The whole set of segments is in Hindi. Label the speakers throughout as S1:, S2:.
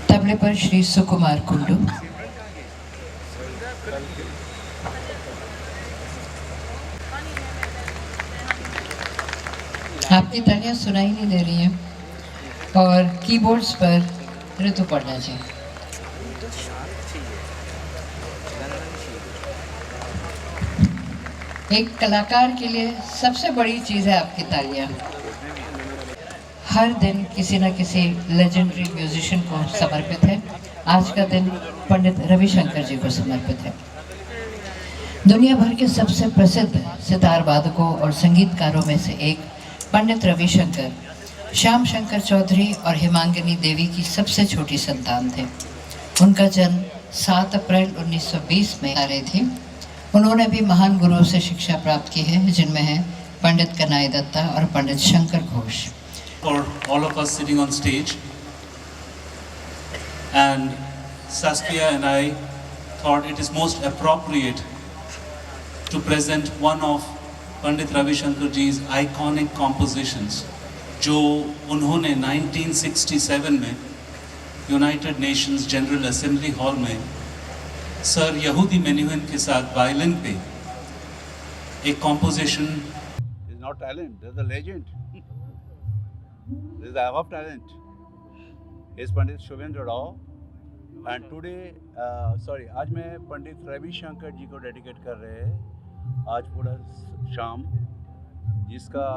S1: तबले पर श्री सुकुमार कुंडू। आपकी तालियां सुनाई नहीं दे रही हैं। और कीबोर्ड्स पर ऋतु पढ़ना चाहिए। एक कलाकार के लिए सबसे बड़ी चीज़ है आपकी तालियां। हर दिन किसी न किसी लेजेंडरी म्यूजिशियन को समर्पित है। आज का दिन पंडित रविशंकर जी को समर्पित है। दुनिया भर के सबसे प्रसिद्ध सितार वादकों और संगीतकारों में से एक पंडित रविशंकर श्याम शंकर चौधरी और हेमांगिनी देवी की सबसे छोटी संतान थे। उनका जन्म 7 अप्रैल 1920 में आ रही थी। उन्होंने भी महान गुरुओं से शिक्षा प्राप्त की है, जिनमें है पंडित कनाई दत्ता और पंडित Shankar Ghosh.
S2: For all of us sitting on stage, and Saskia and I thought it is most appropriate to present one of Pandit Ravi Shankar ji's iconic compositions, जो उन्होंने 1967 में United Nations general assembly hall में सर यहूदी मेन्यूहन के साथ वायलिन पे एक composition.
S3: It's not talent, there's a legend. This is the above talent. Is Pandit Shubhendra Rao, and today, आज मैं पंडित रवि शंकर जी को डेडिकेट कर रहे हैं। आज पूरा शाम जिसका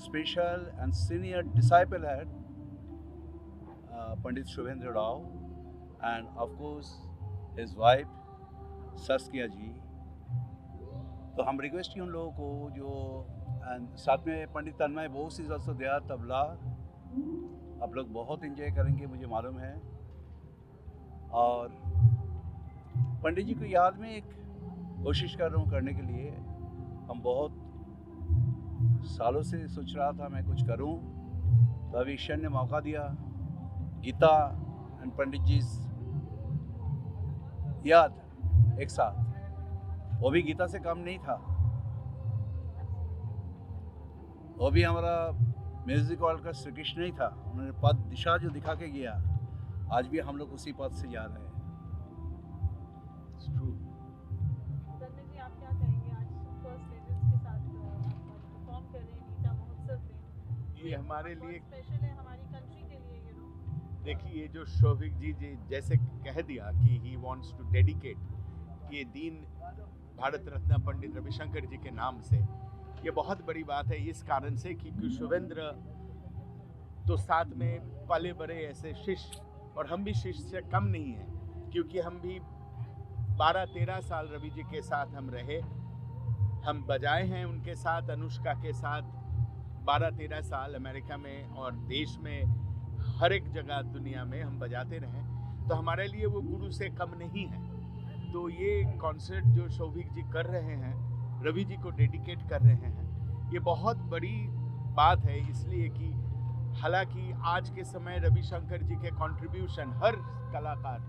S3: स्पेशल एंड सीनियर डिसाइपल है Pandit Shubhendra Rao, and of course his wife Saskia ji. तो हम रिक्वेस्ट की उन लोगों को जो, एंड साथ में Pandit Tanmay Bose is also there tabla. आप लोग बहुत एंजॉय करेंगे, मुझे मालूम है। और पंडित जी को याद में एक कोशिश कर रहा हूँ करने के लिए। हम बहुत सालों से सोच रहा था मैं कुछ करूँ, तो अभी ईश्वर ने मौका दिया। गीता एंड पंडित जी याद एक साथ, वो भी गीता से कम नहीं था। वो भी हमारा म्यूजिक हॉल का श्री कृष्ण नहीं था। उन्होंने पद दिशा जो दिखा के गया, आज भी हम लोग उसी पद से जा रहे हैं।
S4: जी, आप क्या कहेंगे आज सुपर लेजेंड्स के साथ परफॉर्म कर रहे हैं गीता महोत्सव में?
S5: ये हमारे लिए
S4: स्पेशल है हमारी कंट्री के लिए, यू नो।
S5: देखिए, ये जो शौविक जी जैसे कह दिया कि ही वांट्स टू डेडिकेट ये दिन भारत रत्न पंडित रविशंकर जी के नाम से, ये बहुत बड़ी बात है इस कारण से क्योंकि शुभेंद्र तो साथ में पले बड़े ऐसे शिष्य, और हम भी शिष्य से कम नहीं हैं, क्योंकि हम भी 12-13 साल रवि जी के साथ हम रहे। हम बजाए हैं उनके साथ, अनुष्का के साथ 12-13 साल अमेरिका में और देश में, हर एक जगह दुनिया में हम बजाते रहे। तो हमारे लिए वो गुरु से कम नहीं है। तो ये कॉन्सर्ट जो शौविक जी कर रहे हैं, रवि जी को डेडिकेट कर रहे हैं, ये बहुत बड़ी बात है। इसलिए कि हालांकि आज के समय रविशंकर जी के कंट्रीब्यूशन हर कलाकार,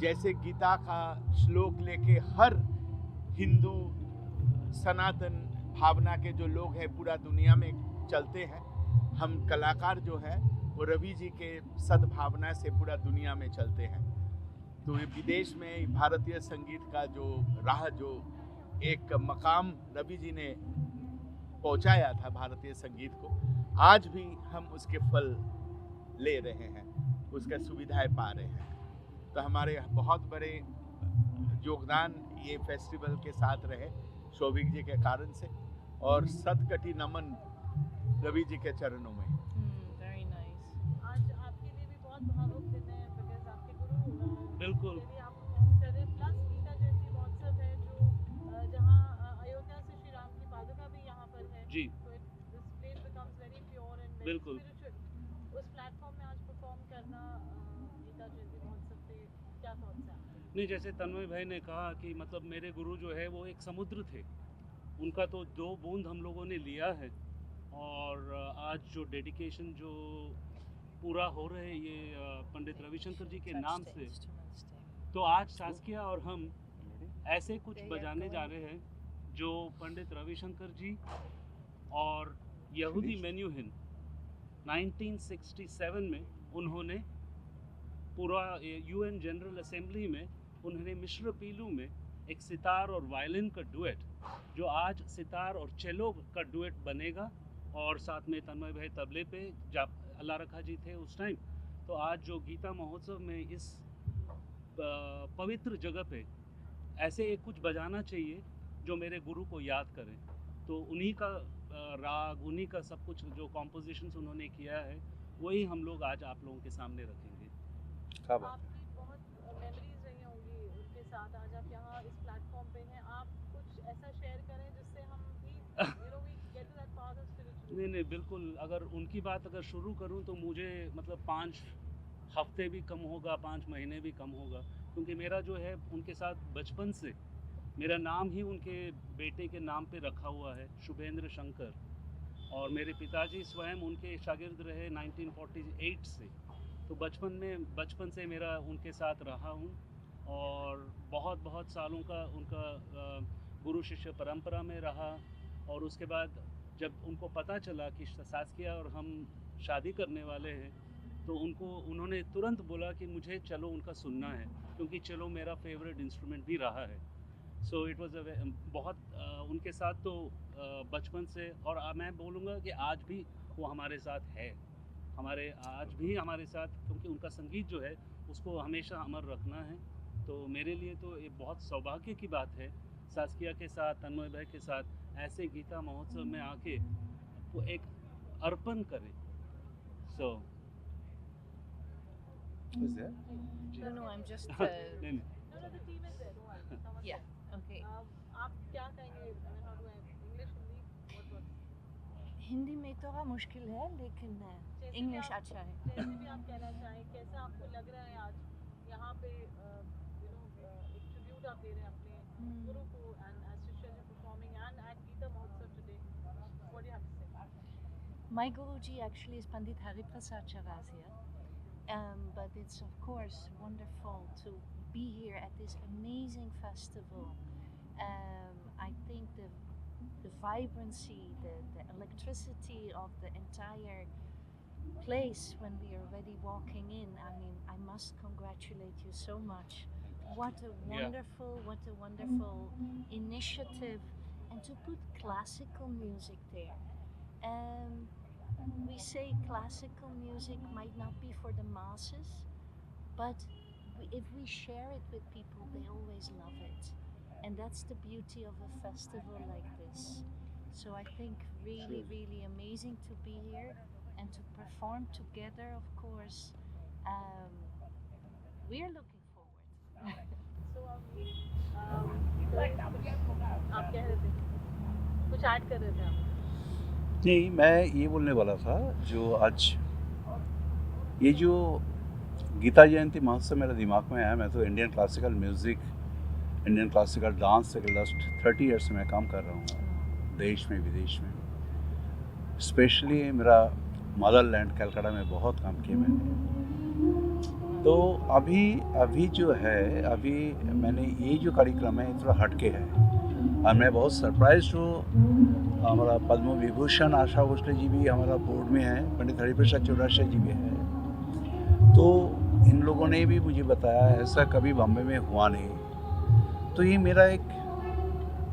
S5: जैसे गीता का श्लोक लेके हर हिंदू सनातन भावना के जो लोग हैं पूरा दुनिया में चलते हैं, हम कलाकार जो हैं वो रवि जी के सद्भावना से पूरा दुनिया में चलते हैं। तो ये विदेश में भारतीय संगीत का जो राह, जो एक मकाम रवि जी ने पहुंचाया था भारतीय संगीत को, आज भी हम उसके फल ले रहे हैं, उसका सुविधाएं पा रहे हैं। तो हमारे बहुत बड़े योगदान ये फेस्टिवल के साथ रहे शौविक जी के कारण से, और सतकटी नमन रवि जी के चरणों में।
S4: Very nice. आज आपके लिए भी बहुत भावुक दिन है, बिकॉज़ आपके गुरु
S2: बिल्कुल
S4: के लिए आप परफॉर्म कर रहे हैं। प्लस गीता जयंती महोत्सव है जो जहां अयोध्या से श्री राम की पादुका भी यहां पर है
S2: जी।
S4: तो this place becomes very pure and very
S2: बिल्कुल।
S4: स्पिरिचुअल। उस प्लेटफॉर्म में आज परफॉर्म करना गीता जयंती महोत्सव पे क्या थॉट्स हैं आपके?
S2: नहीं, जैसे तन्मय भाई ने कहा कि मतलब मेरे गुरु जो है वो एक समुद्र थे, उनका तो 2 बूंद हम लोगों ने लिया है। और आज जो डेडिकेशन जो पूरा हो रहे ये पंडित रविशंकर जी के नाम से, तो आज सास्किया और हम
S6: ऐसे कुछ बजाने जा रहे हैं जो पंडित रविशंकर जी और यहूदी मेन्यूहिन 1967 में उन्होंने पूरा यूएन जनरल असेंबली में उन्होंने मिश्र पीलू में एक सितार और वायलिन का डुएट, जो आज सितार और चेलो का डुएट बनेगा, और साथ में तन्मय भाई तबले पे अल्लाह रखा जी थे उस टाइम। तो आज जो गीता महोत्सव में इस पवित्र जगह पे ऐसे एक कुछ बजाना चाहिए जो मेरे गुरु को याद करें। तो उन्हीं का राग, उन्हीं का सब कुछ जो कॉम्पोजिशंस उन्होंने किया है वही हम लोग आज आप लोगों के सामने रखेंगे।
S3: क्या बात।
S4: आपकी बहुत मेमोरीज रही होंगी उनके साथ, आज आप यहाँ इस प्लेटफॉर्म पे हैं, आप कुछ ऐसा शेयर करें जिससे हम भी we get to that part of spirituality।
S6: नहीं बिल्कुल, अगर उनकी बात अगर शुरू करूं तो मुझे मतलब 5 हफ्ते भी कम होगा, 5 महीने भी कम होगा, क्योंकि मेरा जो है उनके साथ बचपन से मेरा नाम ही उनके बेटे के नाम पे रखा हुआ है, शुभेंद्र शंकर, और मेरे पिताजी स्वयं उनके शागिर्द रहे 1948 से। तो बचपन से मेरा उनके साथ रहा हूँ, और बहुत सालों का उनका गुरु शिष्य परंपरा में रहा। और उसके बाद जब उनको पता चला कि सास्किया और हम शादी करने वाले हैं, तो उन्होंने तुरंत बोला कि मुझे चलो उनका सुनना है, क्योंकि चलो मेरा फेवरेट इंस्ट्रूमेंट भी रहा है। सो इट वाज बहुत उनके साथ तो बचपन से, और मैं बोलूँगा कि आज भी वो हमारे साथ है, आज भी हमारे साथ, क्योंकि उनका संगीत जो है उसको हमेशा अमर रखना है। तो मेरे लिए तो ये बहुत सौभाग्य की बात है सास्किया के साथ, तन्मय भाई के साथ ऐसे गीता महोत्सव में आके वो एक अर्पण करें। सो
S3: Is there?
S7: No, I'm just.
S6: नहीं
S4: No, the team is there, don't worry, someone's
S7: Yeah,
S4: there।
S7: okay.
S4: आप क्या कहेंगे, how do I English, Hindi, what?
S7: Hindi में थोड़ा मुश्किल है, लेकिन
S4: जैसे भी
S7: इंग्लिश
S4: आप-
S7: अच्छा है।
S4: जैसे भी आप कहना चाहें, कैसा आपको लग रहा है आज यहाँ पे एक ट्रिब्यूट आप दे रहे हैं अपने गुरु को, and as Shishya ji performing and at Geeta Mahotsav today, what do you have to say?
S7: My Guruji actually is Pandit Hari Prasad Chaurasia, but it's of course wonderful to be here at this amazing festival. I think the vibrancy, the electricity of the entire place when we are already walking in, I mean, I must congratulate you so much. What a wonderful initiative, and to put classical music there. We say classical music might not be for the masses, but if we share it with people, they always love it. And that's the beauty of a festival like this. So I think really amazing to be here and to perform together, of course. We're looking forward.
S4: So आप कह रहे थे, कुछ ऐड कर रहे थे आप?
S3: नहीं, मैं ये बोलने वाला था, जो आज ये जो गीता जयंती महोत्सव मेरे दिमाग में आया। मैं तो Indian classical music, Indian classical dance से लास्ट 30 ईयर्स से मैं काम कर रहा हूँ, देश में विदेश में। स्पेशली मेरा मदर लैंड कलकत्ता में बहुत काम किया मैंने। तो अभी जो है, अभी मैंने ये जो कार्यक्रम है थोड़ा हटके है, और मैं बहुत सरप्राइज हूँ। हमारा पद्म विभूषण आशा भोसले जी भी हमारा बोर्ड में है, पंडित हरिप्रसाद चौरासिया जी भी है। तो इन लोगों ने भी मुझे बताया ऐसा कभी बॉम्बे में हुआ नहीं। तो ये मेरा एक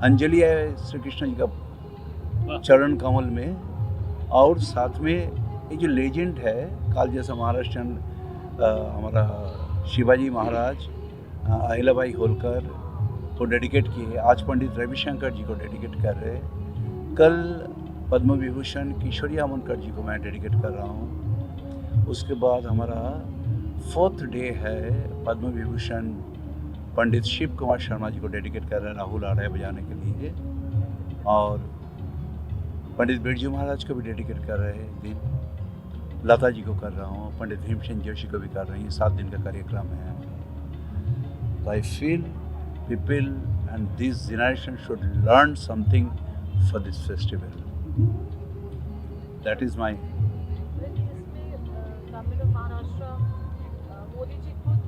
S3: अंजलि है श्री कृष्ण जी का चरण कमल में। और साथ में ये जो लेजेंड है काल जैसा महाराष्ट्रन, हमारा शिवाजी महाराज, अहिल्याबाई होलकर को डेडिकेट किए, आज पंडित रविशंकर जी को डेडिकेट कर रहे हैं। कल पद्म विभूषण किशोरी आमोनकर जी को मैं डेडिकेट कर रहा हूँ। उसके बाद हमारा 4th डे है पद्म विभूषण पंडित शिव कुमार शर्मा जी को डेडिकेट कर रहे हैं, राहुल आड़े बजाने के लिए। और पंडित बिरजू महाराज को भी डेडिकेट कर रहे हैं दिन। लता जी को कर रहा हूँ, पंडित भीमसेन जोशी को भी कर रही हैं। 7 दिन का कार्यक्रम है। तो I feel people and this generation should learn something for this festival. That is my.
S4: इसमें गवर्नमेंट ऑफ महाराष्ट्र, मोदी जी खुद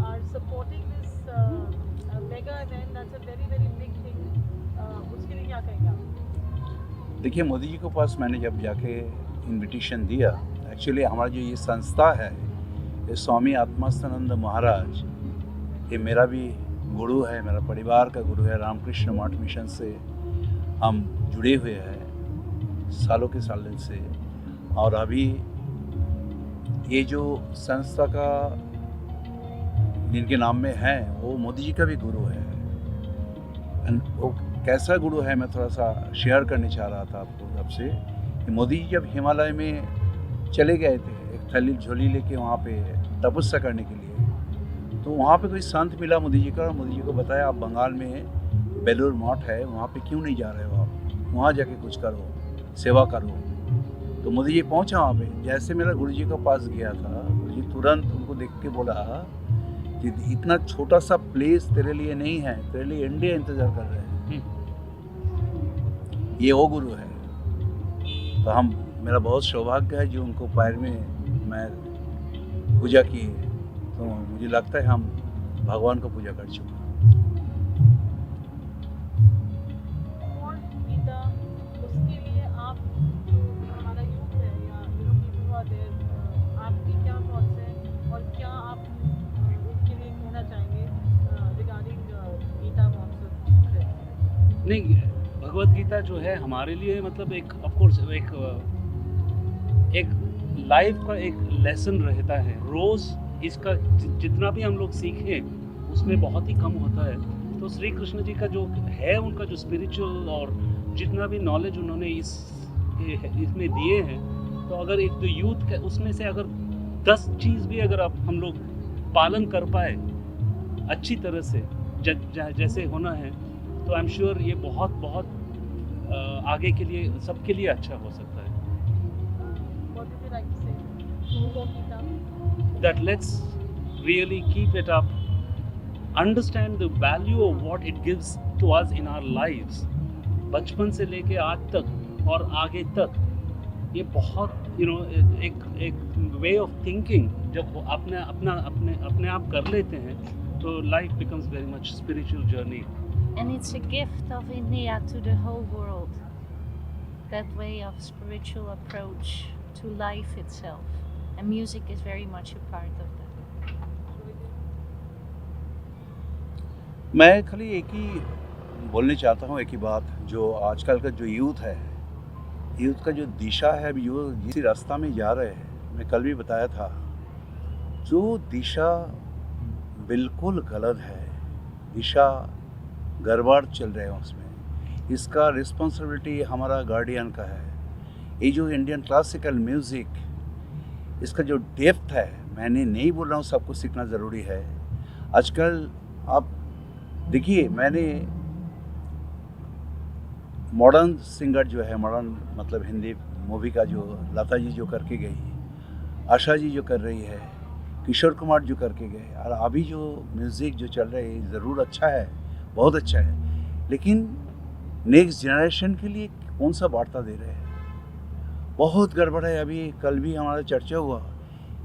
S4: are supporting this mega event, that's a very very big thing, उसके लिए क्या कहेंगे आप?
S3: देखिए, मोदी जी के पास मैंने जब जाके इनविटेशन दिया, एक्चुअली हमारा जो ये संस्था है, ये स्वामी आत्मानंद महाराज, ये मेरा भी गुरु है, मेरा परिवार का गुरु है। रामकृष्ण मठ मिशन से हम जुड़े हुए हैं सालों के साल से, और अभी ये जो संस्था का जिनके नाम में है वो मोदी जी का भी गुरु है। वो कैसा गुरु है मैं थोड़ा सा शेयर करने चाह रहा था आपको आपसे कि मोदी जी जब हिमालय में चले गए थे एक थैली झोली लेके वहाँ पे तपस्या करने के लिए, तो वहाँ पे कोई संत मिला मोदी जी का, और मोदी जी को बताया आप बंगाल में बेलूर मठ है, वहाँ पे क्यों नहीं जा रहे हो आप, वहाँ जाके कुछ करो, सेवा करो। तो मोदी जी पहुँचा वहाँ पे। जैसे मेरा गुरु जी के पास गया था, गुरु जी तुरंत उनको देख के बोला कि इतना छोटा सा प्लेस तेरे लिए नहीं है, तेरे लिए इंडिया इंतजार कर रहे हैं। ये वो गुरु है। तो हम मेरा बहुत सौभाग्य है जो उनको पैर में मैं पूजा किए, तो मुझे लगता है हम भगवान को पूजा कर चुके हैं।
S4: और गीता, उसके लिए आप जो हमारा यूथ है या पीपल हु आर देयर, आपकी क्या थॉट्स हैं और क्या आप उसके लिए कहना चाहेंगे रिगार्डिंग गीता महोत्सव?
S6: नहीं, भगवत गीता जो है हमारे लिए मतलब एक ऑफ कोर्स एक लाइफ का एक लेसन रहता है। रोज़ इसका जितना भी हम लोग सीखें उसमें बहुत ही कम होता है। तो श्री कृष्ण जी का जो है उनका जो स्पिरिचुअल और जितना भी नॉलेज उन्होंने इसमें दिए हैं, तो अगर एक जो यूथ उसमें से अगर 10 चीज़ भी अगर हम लोग पालन कर पाए अच्छी तरह से जैसे होना है, तो आई एम श्योर ये बहुत आगे के लिए सबके लिए अच्छा हो सकता है।
S4: What would you like to say for Gita?
S6: That let's really keep it up, understand the value of what it gives to us in our lives, बचपन से लेके आज तक और आगे तक। ये बहुत एक वे ऑफ थिंकिंग जब वो अपने आप कर लेते हैं, तो life becomes very much spiritual journey.
S7: And it's a gift of India to the whole world, that way of spiritual approach to life itself, and music is very much a part of that.
S3: मैं खाली एक ही बोलना चाहता हूँ, एक ही बात, जो आजकल का जो यूथ है, यूथ का जो दिशा है, अभी जो जिस रास्ता में जा रहे हैं, मैं कल भी बताया था, जो दिशा बिल्कुल गलत है, दिशा गड़बड़ चल रहे हैं उसमें, इसका रिस्पॉन्सिबिलिटी हमारा गार्डियन का है। ये जो इंडियन क्लासिकल म्यूज़िक, इसका जो डेप्थ है, मैंने नहीं बोल रहा हूँ सबको सीखना ज़रूरी है। आजकल आप देखिए, मैंने मॉडर्न सिंगर जो है, मॉडर्न मतलब हिंदी मूवी का जो लता जी जो करके गई, आशा जी जो कर रही है, किशोर कुमार जो करके गए, और अभी जो म्यूज़िक जो चल रहा है ज़रूर अच्छा है, बहुत अच्छा है, लेकिन नेक्स्ट जनरेशन के लिए कौन सा वार्ता दे रहे हैं? बहुत गड़बड़ है। अभी कल भी हमारा चर्चा हुआ,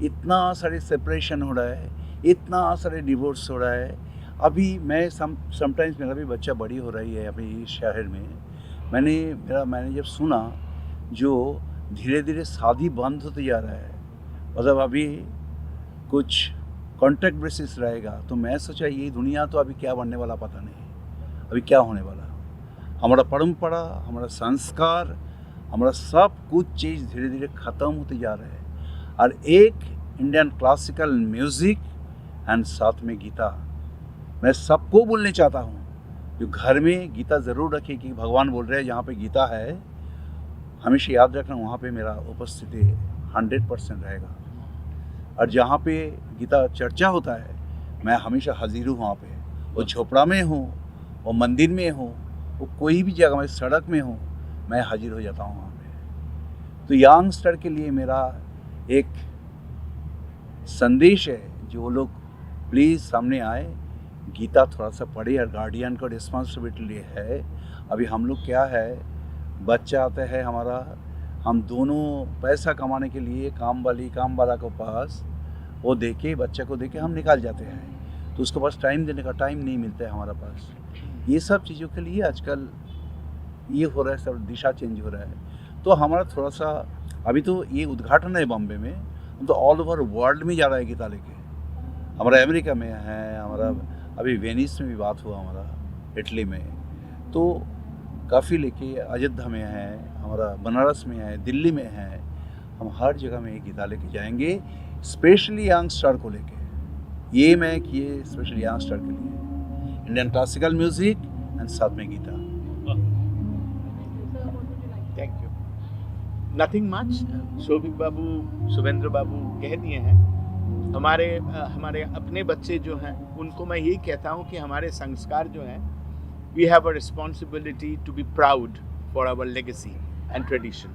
S3: इतना सारे सेपरेशन हो रहा है, इतना सारे डिवोर्स हो रहा है। अभी मैं समटाइम्स मेरा भी बच्चा बड़ी हो रही है अभी इस शहर में, मैंने जब सुना जो धीरे धीरे शादी बंद होते जा रहा है, मतलब अभी कुछ कॉन्ट्रैक्ट बेसिस रहेगा, तो मैं सोचा ये दुनिया तो अभी क्या बनने वाला पता नहीं, अभी क्या होने वाला। हमारा परंपरा, हमारा संस्कार, हमारा सब कुछ चीज़ धीरे धीरे ख़त्म होते जा रहा है। और एक इंडियन क्लासिकल म्यूज़िक एंड साथ में गीता, मैं सबको बोलने चाहता हूँ जो घर में गीता ज़रूर रखे, कि भगवान बोल रहे हैं जहाँ पे गीता है हमेशा याद रखना, वहाँ पे मेरा उपस्थिति 100% रहेगा। और जहाँ पे गीता चर्चा होता है मैं हमेशा हाजिर हूँ वहाँ पे, वो झोपड़ा में हूँ, वो मंदिर में हूँ, वो कोई भी जगह में सड़क में हूँ, मैं हाजिर हो जाता हूँ वहाँ पे। तो यंगस्टर के लिए मेरा एक संदेश है, जो वो लोग प्लीज़ सामने आए, गीता थोड़ा सा पढ़े, और गार्डियन का रिस्पॉन्सिबिलिटी है। अभी हम लोग क्या है, बच्चा आता है हमारा, हम दोनों पैसा कमाने के लिए काम वाला के पास वो देके, बच्चे को देके हम निकाल जाते हैं। तो उसके पास टाइम देने का टाइम नहीं मिलता है हमारा पास। ये सब चीज़ों के लिए आजकल ये हो रहा है, सब दिशा चेंज हो रहा है। तो हमारा थोड़ा सा अभी तो ये उद्घाटन है बॉम्बे में, हम तो ऑल ओवर वर्ल्ड में जा रहा है गीता लेके। हमारा अमेरिका में है, हमारा अभी वेनिस में भी बात हुआ, हमारा इटली में, तो काफ़ी लेके अयोध्या में है, हमारा बनारस में है, दिल्ली में है, हम हर जगह में गीता लेके जाएंगे, स्पेशली यंग स्टार को लेके। ये मैं किए स्पेशली यंग स्टार के लिए, इंडियन क्लासिकल म्यूजिक एंड साथ में Geeta.
S5: Thank you. Nothing much, Shobhik बाबू, शुभेंद्र बाबू कह दिए हैं। हमारे अपने बच्चे जो हैं उनको मैं यही कहता हूँ कि हमारे संस्कार जो हैं, we have a responsibility to be proud for our legacy and tradition.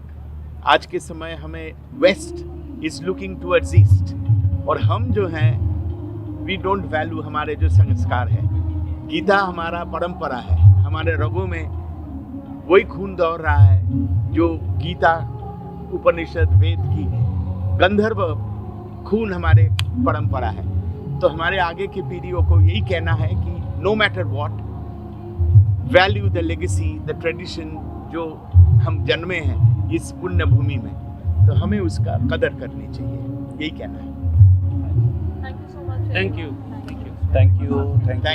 S5: आज के समय हमें West is looking towards East, और हम जो हैं वी डोंट वैल्यू हमारे जो संस्कार है। गीता हमारा परंपरा है, हमारे रगों में वही खून दौड़ रहा है जो गीता, उपनिषद, वेद की गंधर्व खून हमारे परंपरा है। तो हमारे आगे की पीढ़ियों को यही कहना है कि no matter what, value the legacy, the tradition जो हम जन्मे हैं इस पुण्य भूमि में, तो हमें उसका कदर करनी चाहिए, यही कहना है।
S4: Thank you so much.
S6: Thank you.
S3: Thank you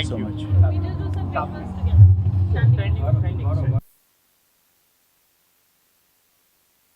S3: so much.
S4: We just do some papers together. Standing